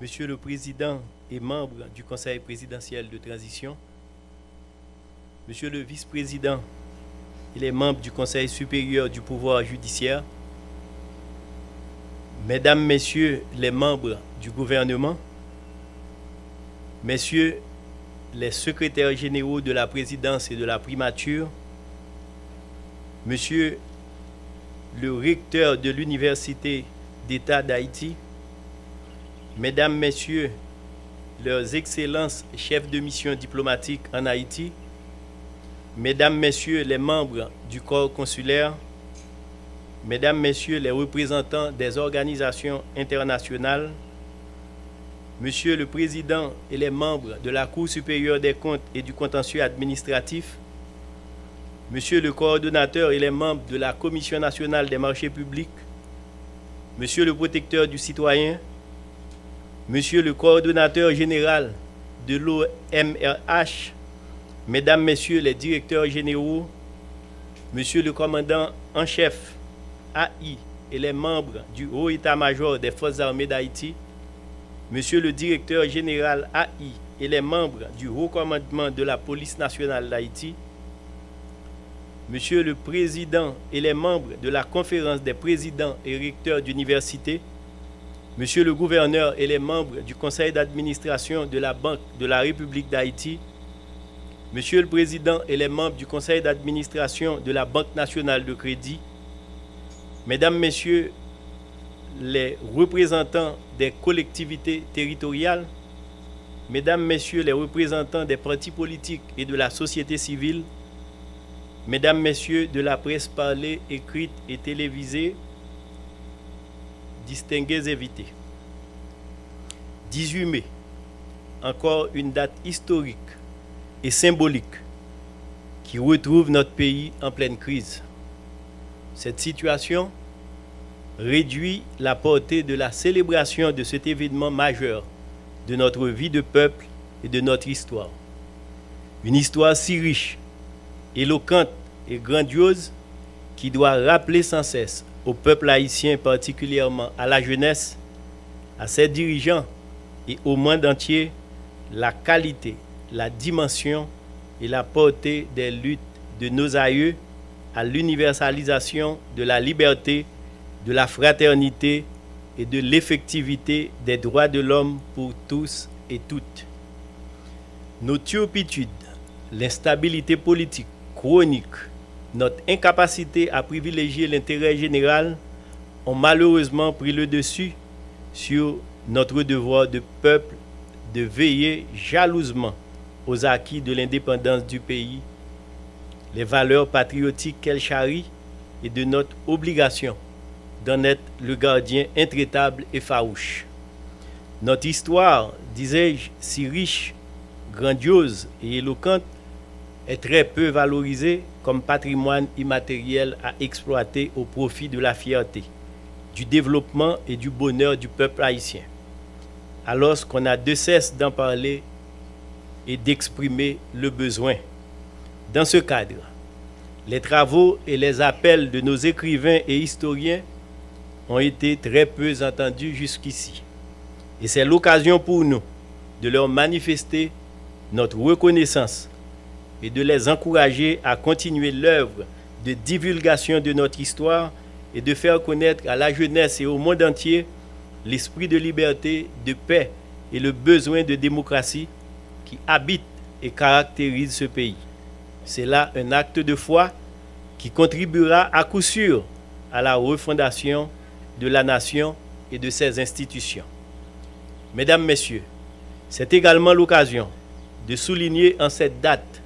Monsieur le Président et membre du Conseil présidentiel de transition, Monsieur le Vice-président et les membres du Conseil supérieur du pouvoir judiciaire, Mesdames, Messieurs les membres du gouvernement, Messieurs les secrétaires généraux de la présidence et de la primature, Monsieur le recteur de l'Université d'État d'Haïti, Mesdames, Messieurs, leurs excellences chefs de mission diplomatique en Haïti, Mesdames, Messieurs les membres du corps consulaire, Mesdames, Messieurs les représentants des organisations internationales, Monsieur le Président et les membres de la Cour supérieure des comptes et du contentieux administratif, Monsieur le coordonnateur et les membres de la Commission nationale des marchés publics, Monsieur le protecteur du citoyen, Monsieur le coordonnateur général de l'OMRH, Mesdames, Messieurs les directeurs généraux, Monsieur le commandant en chef AI et les membres du Haut état-major des Forces armées d'Haïti, Monsieur le directeur général AI et les membres du Haut commandement de la police nationale d'Haïti, Monsieur le Président et les membres de la conférence des présidents et recteurs d'université, Monsieur le gouverneur et les membres du conseil d'administration de la Banque de la République d'Haïti, Monsieur le Président et les membres du conseil d'administration de la Banque nationale de crédit, Mesdames, Messieurs les représentants des collectivités territoriales, Mesdames, Messieurs les représentants des partis politiques et de la société civile, Mesdames, Messieurs de la presse parlée, écrite et télévisée, distingués invités. 18 mai, encore une date historique et symbolique qui retrouve notre pays en pleine crise. Cette situation réduit la portée de la célébration de cet événement majeur de notre vie de peuple et de notre histoire. Une histoire si riche, éloquente et grandiose qui doit rappeler sans cesse au peuple haïtien, particulièrement à la jeunesse, à ses dirigeants et au monde entier, la qualité, la dimension et la portée des luttes de nos aïeux à l'universalisation de la liberté, de la fraternité et de l'effectivité des droits de l'homme pour tous et toutes. Nos turpitudes, l'instabilité politique chronique, notre incapacité à privilégier l'intérêt général ont malheureusement pris le dessus sur notre devoir de peuple de veiller jalousement aux acquis de l'indépendance du pays, les valeurs patriotiques qu'elle charrie et de notre obligation d'en être le gardien intraitable et farouche. Notre histoire, disais-je, si riche, grandiose et éloquente, est très peu valorisée comme patrimoine immatériel à exploiter au profit de la fierté, du développement et du bonheur du peuple haïtien. Alors qu'on a de cesse d'en parler et d'exprimer le besoin. Dans ce cadre, les travaux et les appels de nos écrivains et historiens ont été très peu entendus jusqu'ici. Et c'est l'occasion pour nous de leur manifester notre reconnaissance et de les encourager à continuer l'œuvre de divulgation de notre histoire et de faire connaître à la jeunesse et au monde entier l'esprit de liberté, de paix et le besoin de démocratie qui habite et caractérise ce pays. C'est là un acte de foi qui contribuera à coup sûr à la refondation de la nation et de ses institutions. Mesdames, Messieurs, c'est également l'occasion de souligner en cette date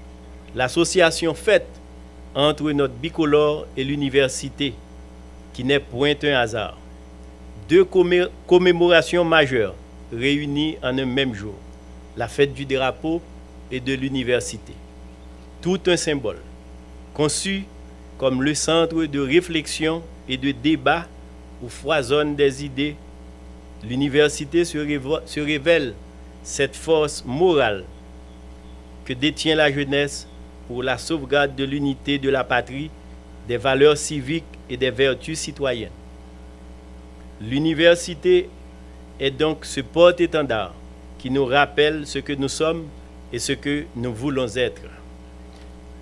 l'association faite entre notre bicolore et l'université, qui n'est point un hasard. Deux commémorations majeures réunies en un même jour, la fête du drapeau et de l'université. Tout un symbole, conçu comme le centre de réflexion et de débat où foisonnent des idées, l'université se révèle cette force morale que détient la jeunesse pour la sauvegarde de l'unité de la patrie, des valeurs civiques et des vertus citoyennes. L'université est donc ce porte-étendard qui nous rappelle ce que nous sommes et ce que nous voulons être.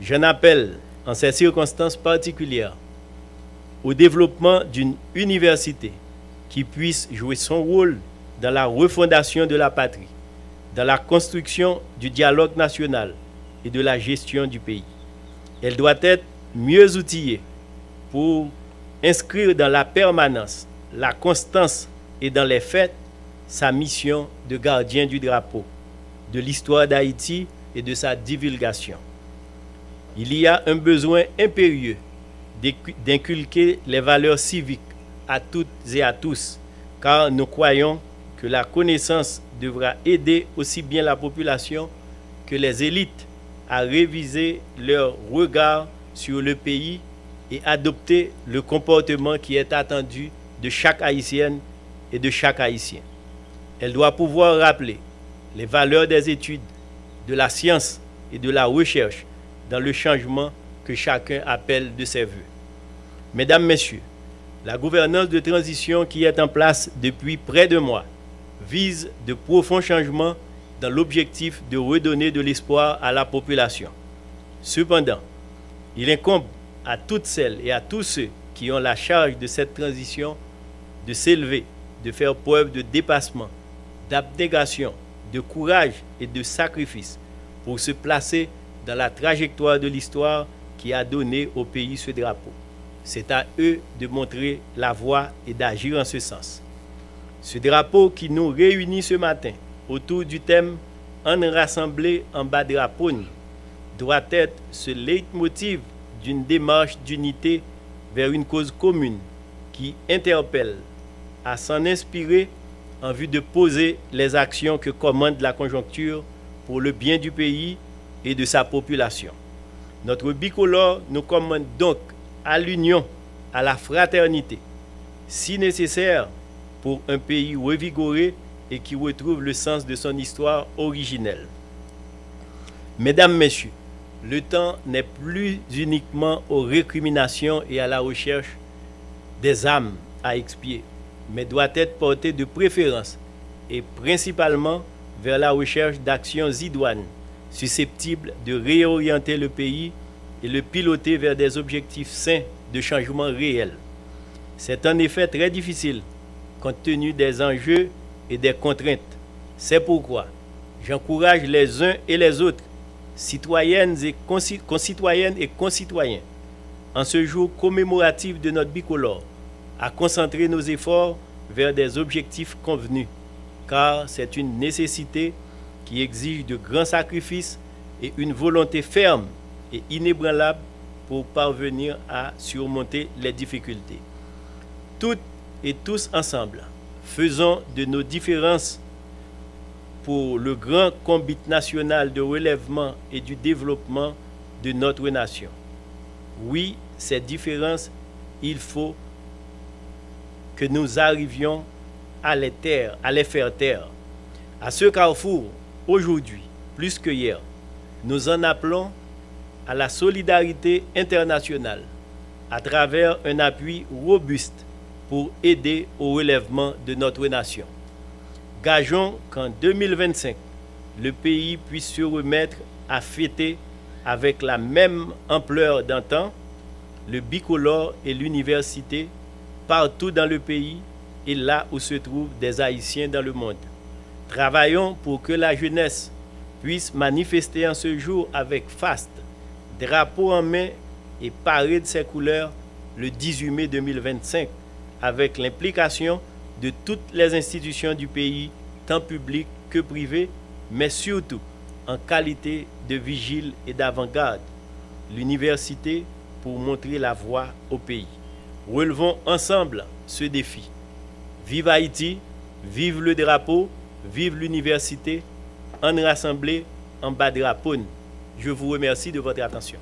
J'en appelle, en ces circonstances particulières, au développement d'une université qui puisse jouer son rôle dans la refondation de la patrie, dans la construction du dialogue national et de la gestion du pays. Elle doit être mieux outillée pour inscrire dans la permanence, la constance et dans les faits sa mission de gardien du drapeau, de l'histoire d'Haïti et de sa divulgation. Il y a un besoin impérieux d'inculquer les valeurs civiques à toutes et à tous, car nous croyons que la connaissance devra aider aussi bien la population que les élites à réviser leur regard sur le pays et adopter le comportement qui est attendu de chaque Haïtienne et de chaque Haïtien. Elle doit pouvoir rappeler les valeurs des études, de la science et de la recherche dans le changement que chacun appelle de ses voeux. Mesdames, Messieurs, la gouvernance de transition qui est en place depuis près de mois vise de profonds changements dans l'objectif de redonner de l'espoir à la population. Cependant, il incombe à toutes celles et à tous ceux qui ont la charge de cette transition de s'élever, de faire preuve de dépassement, d'abnégation, de courage et de sacrifice pour se placer dans la trajectoire de l'histoire qui a donné au pays ce drapeau. C'est à eux de montrer la voie et d'agir en ce sens. Ce drapeau qui nous réunit ce matin autour du thème « En rassemblé en bas drapeau » doit être ce leitmotiv d'une démarche d'unité vers une cause commune qui interpelle à s'en inspirer en vue de poser les actions que commande la conjoncture pour le bien du pays et de sa population. Notre bicolore nous commande donc à l'union, à la fraternité, si nécessaire pour un pays revigoré et qui retrouve le sens de son histoire originelle. Mesdames, Messieurs, le temps n'est plus uniquement aux récriminations et à la recherche des âmes à expier, mais doit être porté de préférence et principalement vers la recherche d'actions idoines susceptibles de réorienter le pays et le piloter vers des objectifs sains de changement réel. C'est en effet très difficile compte tenu des enjeux et des contraintes. C'est pourquoi j'encourage les uns et les autres, citoyennes et concitoyennes et concitoyens, en ce jour commémoratif de notre bicolore, à concentrer nos efforts vers des objectifs convenus, car c'est une nécessité qui exige de grands sacrifices et une volonté ferme et inébranlable pour parvenir à surmonter les difficultés. Toutes et tous ensemble, faisons de nos différences pour le grand combat national de relèvement et du développement de notre nation. Oui, ces différences, il faut que nous arrivions à les faire taire. À ce carrefour, aujourd'hui, plus que hier, nous en appelons à la solidarité internationale à travers un appui robuste pour aider au relèvement de notre nation. Gageons qu'en 2025, le pays puisse se remettre à fêter avec la même ampleur d'antan le bicolore et l'université partout dans le pays et là où se trouvent des Haïtiens dans le monde. Travaillons pour que la jeunesse puisse manifester en ce jour avec faste, drapeau en main et paré de ses couleurs le 18 mai 2025 avec l'implication de toutes les institutions du pays, tant publiques que privées, mais surtout en qualité de vigile et d'avant-garde, l'université pour montrer la voie au pays. Relevons ensemble ce défi. Vive Haïti, vive le drapeau, vive l'université, en rassemblé en bas drapeau. Je vous remercie de votre attention.